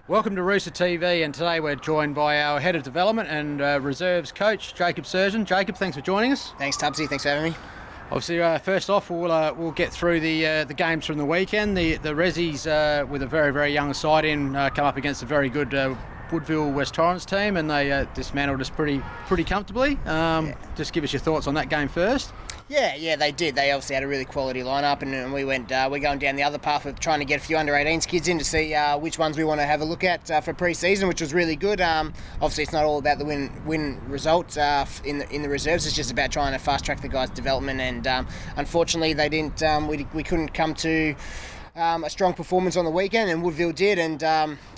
Welcome to RoosterTV, and today we're joined by our Head of Development and Reserves Coach, Jacob Surjan. Jacob, thanks for joining us. Thanks, Tubbsy. Thanks for having me. Obviously, first off, we'll get through the games from the weekend. The Rezzies, with a very, very young side in, come up against a very good Woodville West Torrens team, and they dismantled us pretty comfortably. Just give us your thoughts on that game first. Yeah, they did. They obviously had a really quality lineup, and we're going down the other path of trying to get a few under-18s kids in to see which ones we want to have a look at for pre-season, which was really good. Obviously, it's not all about the win result in the reserves. It's just about trying to fast-track the guys' development, and unfortunately, they didn't. We couldn't come to a strong performance on the weekend, and Woodville did, and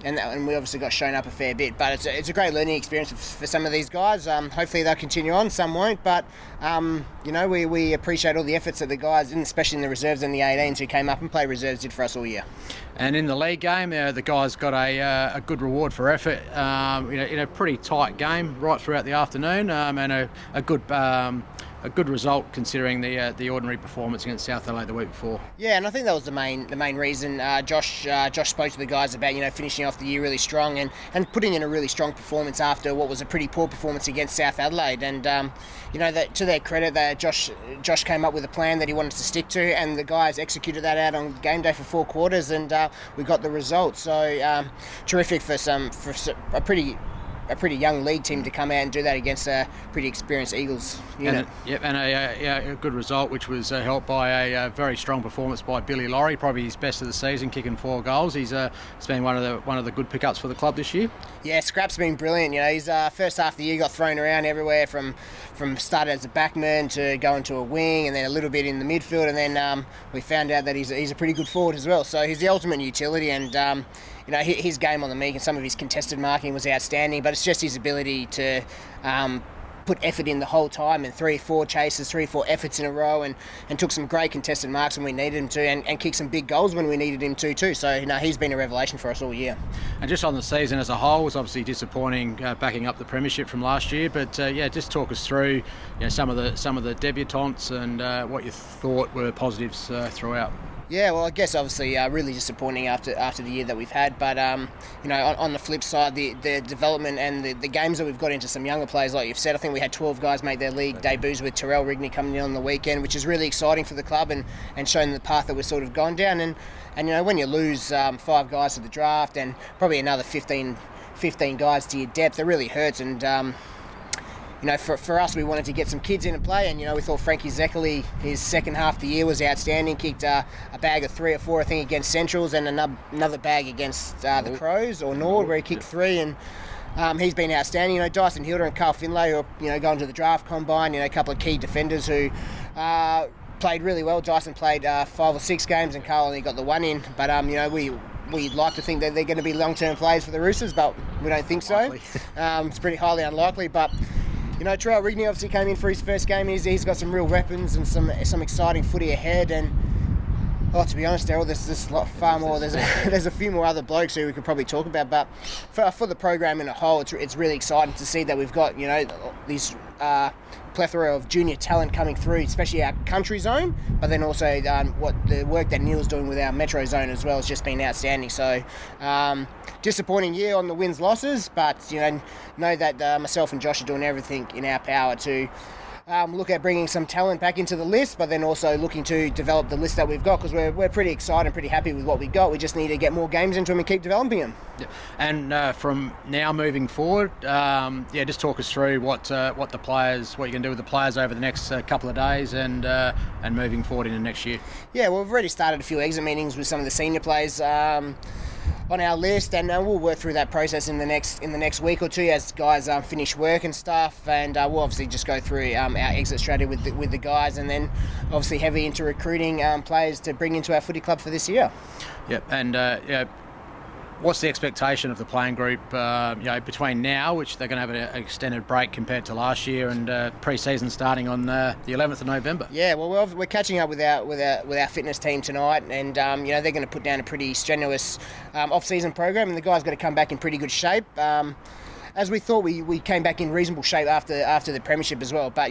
we obviously got shown up a fair bit. But it's a great learning experience for some of these guys. Hopefully they'll continue on. Some won't, but we appreciate all the efforts that the guys, and especially in the reserves and the 18s who came up and played reserves, did for us all year. And in the league game, the guys got a good reward for effort. In a pretty tight game right throughout the afternoon, and a good result considering the ordinary performance against South Adelaide the week before. Yeah, and I think that was the main reason. Josh spoke to the guys about finishing off the year really strong and putting in a really strong performance after what was a pretty poor performance against South Adelaide. And that to their credit, that Josh came up with a plan that he wanted to stick to, and the guys executed that out on game day for 4 quarters, and we got the result. So terrific for a pretty young league team to come out and do that against a pretty experienced Eagles unit. And a good result, which was helped by a very strong performance by Billy Laurie, probably his best of the season, kicking 4 goals. He's been one of the good pickups for the club this year. Yeah, Scrap's been brilliant. His first half of the year got thrown around everywhere, from started as a backman to going to a wing, and then a little bit in the midfield, and then we found out that he's a pretty good forward as well. So he's the ultimate utility, and his game on the meek and some of his contested marking was outstanding, but it's just his ability to put effort in the whole time, and 3 or 4 chases, 3 or 4 efforts in a row, and took some great contested marks when we needed him to, and kicked some big goals when we needed him to too. So he's been a revelation for us all year. And just on the season as a whole, it was obviously disappointing backing up the premiership from last year, but just talk us through some of the debutantes and what you thought were positives throughout. Yeah, well, I guess obviously really disappointing after the year that we've had, but on the flip side, the development and the games that we've got into some younger players, like you've said, I think we had 12 guys make their league debuts, with Darryl Wintle coming in on the weekend, which is really exciting for the club and showing the path that we've sort of gone down. And when you lose 5 guys to the draft and probably another 15 guys to your depth, it really hurts. And for us, we wanted to get some kids in and play, and we thought Frankie Zeckerly, his second half of the year was outstanding. Kicked a bag of 3 or 4, I think, against Centrals, and another bag against the Crows or Nord, where he kicked 3, and he's been outstanding. Dyson Hilder and Carl Finlay, who are going to the draft combine. A couple of key defenders who played really well. Dyson played 5 or 6 games, and Carl only got the 1 in. But we'd like to think that they're going to be long-term players for the Roosters, but we don't think so. It's pretty highly unlikely, but. Darryl Wintle obviously came in for his first game. He's got some real weapons and some exciting footy ahead. And to be honest, Darryl, there's far more. There's a few more other blokes who we could probably talk about. But for the program in a whole, it's really exciting to see that we've got these plethora of junior talent coming through, especially our country zone. But then also what the work that Neil's doing with our metro zone as well has just been outstanding. So. Disappointing year on the wins-losses, but know that myself and Josh are doing everything in our power to look at bringing some talent back into the list, but then also looking to develop the list that we've got, because we're pretty excited and pretty happy with what we've got. We just need to get more games into them and keep developing them. Yeah. And from now moving forward, just talk us through what you're going to do with the players over the next couple of days and moving forward into next year. Yeah, well, we've already started a few exit meetings with some of the senior players on our list, and we'll work through that process in the next week or 2 as guys finish work and stuff, and we'll obviously just go through our exit strategy with the guys, and then obviously heavy into recruiting players to bring into our footy club for this year. Yep, and what's the expectation of the playing group between now, which they're going to have an extended break compared to last year, and pre-season starting on the 11th of November? Yeah, well, we're catching up with our fitness team tonight, and they're going to put down a pretty strenuous off-season program, and the guys got to come back in pretty good shape. As we thought, we came back in reasonable shape after the premiership as well, but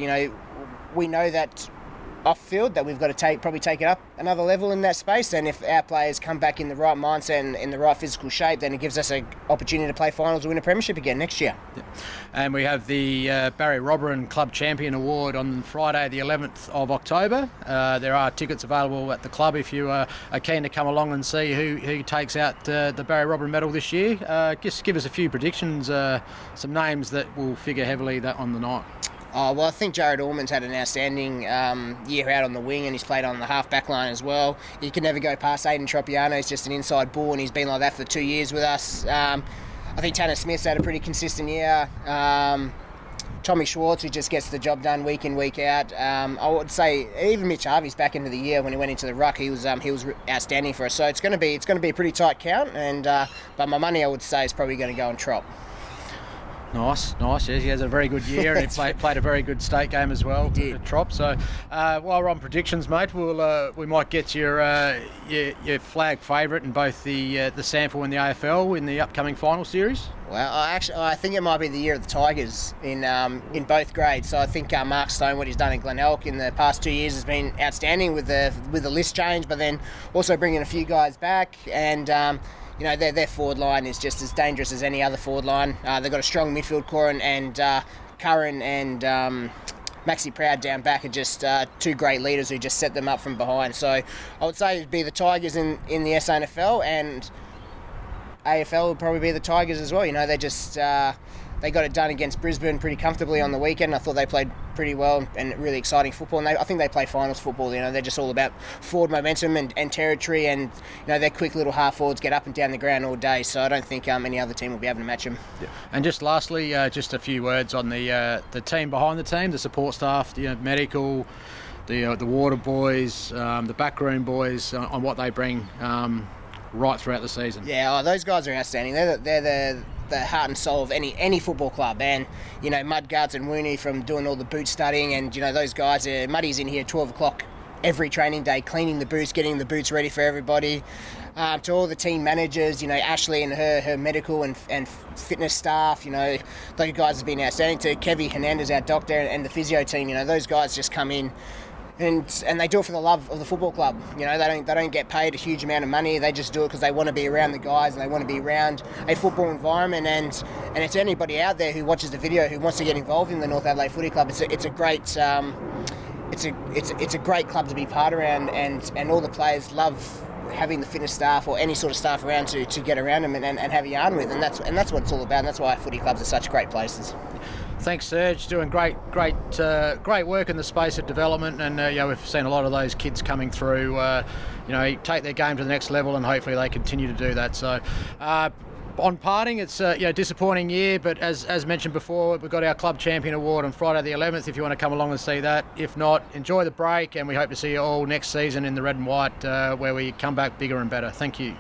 we know that off field that we've got to probably take it up another level in that space. And if our players come back in the right mindset and in the right physical shape, then it gives us an opportunity to play finals or win a premiership again next year. Yeah. And we have the Barry Robberin Club Champion Award on Friday the 11th of October. There are tickets available at the club if you are keen to come along and see who takes out the Barry Robberin medal this year. Just give us a few predictions, some names that will figure heavily on the night. Well, I think Jared Allman's had an outstanding year out on the wing, and he's played on the half-back line as well. You can never go past Aiden Tropiano. He's just an inside bull, and he's been like that for 2 years with us. I think Tanner Smith's had a pretty consistent year. Tommy Schwartz, who just gets the job done week in, week out. I would say even Mitch Harvey's back into the year when he went into the ruck. He was outstanding for us. So it's going to be a pretty tight count. And but my money, I would say, is probably going to go on Trop. Nice. Yes, he has a very good year, and he played a very good state game as well. He did. At Trop. So while we're on predictions, mate, we might get your flag favourite in both the Sample and the AFL in the upcoming final series. Well, I think it might be the year of the Tigers in both grades. So I think Mark Stone, what he's done in Glenelg in the past 2 years, has been outstanding with the list change, but then also bringing a few guys back and. Their forward line is just as dangerous as any other forward line. They've got a strong midfield core, and Curran and Maxi Proud down back are just two great leaders who just set them up from behind. So I would say it'd be the Tigers in the SANFL, and AFL would probably be the Tigers as well. They just they got it done against Brisbane pretty comfortably on the weekend. I thought they played pretty well and really exciting football. And I think they play finals football. They're just all about forward momentum and territory. And their quick little half forwards get up and down the ground all day. So I don't think any other team will be able to match them. Yeah. And just lastly, just a few words on the team behind the team, the support staff, medical, the water boys, the backroom boys, on what they bring right throughout the season. Yeah, those guys are outstanding. They're the heart and soul of any football club, and Mudguards and Wooney from doing all the boot studying, and those guys. Muddy's in here at 12 o'clock every training day, cleaning the boots, getting the boots ready for everybody. To all the team managers, Ashley and her medical and fitness staff, those guys have been outstanding. To Kevy Hernandez, our doctor, and the physio team, those guys just come in. And they do it for the love of the football club. They don't get paid a huge amount of money. They just do it because they want to be around the guys and they want to be around a football environment. And it's anybody out there who watches the video who wants to get involved in the North Adelaide Footy Club. It's a great great club to be part around, and all the players love having the fitness staff or any sort of staff around to get around them and have a yarn with. And that's what it's all about. And that's why footy clubs are such great places. Thanks, Surj. Doing great work in the space of development, and we've seen a lot of those kids coming through. Take their game to the next level, and hopefully they continue to do that. So, on parting, it's a disappointing year, but as mentioned before, we've got our club champion award on Friday the 11th. If you want to come along and see that, if not, enjoy the break, and we hope to see you all next season in the red and white, where we come back bigger and better. Thank you.